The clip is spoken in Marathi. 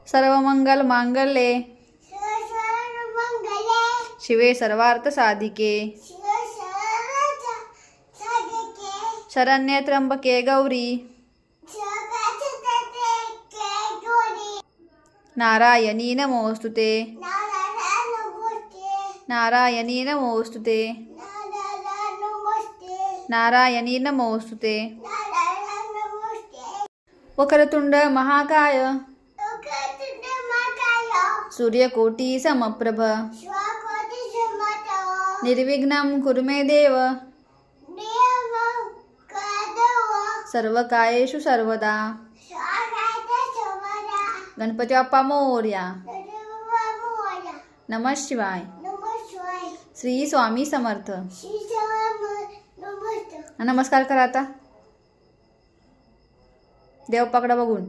सर्वमंगल मांगल्ये शिवे सर्वार्थ साधिके शरण्ये त्र्यंबके गौरी नारायणी नमोस्तुते नारायणी नमोस्तुते नारायणी नमोस्तुते वक्रतुंड महाकाय सूर्यकोटी समप्रभ निर्विघ्नं कुरु मे देव सर्वकार्येषु सर्वदा गणपती बाप्पा मोरया नमः शिवाय श्री स्वामी समर्थ नमस्कार करा आता देव पकडा बघून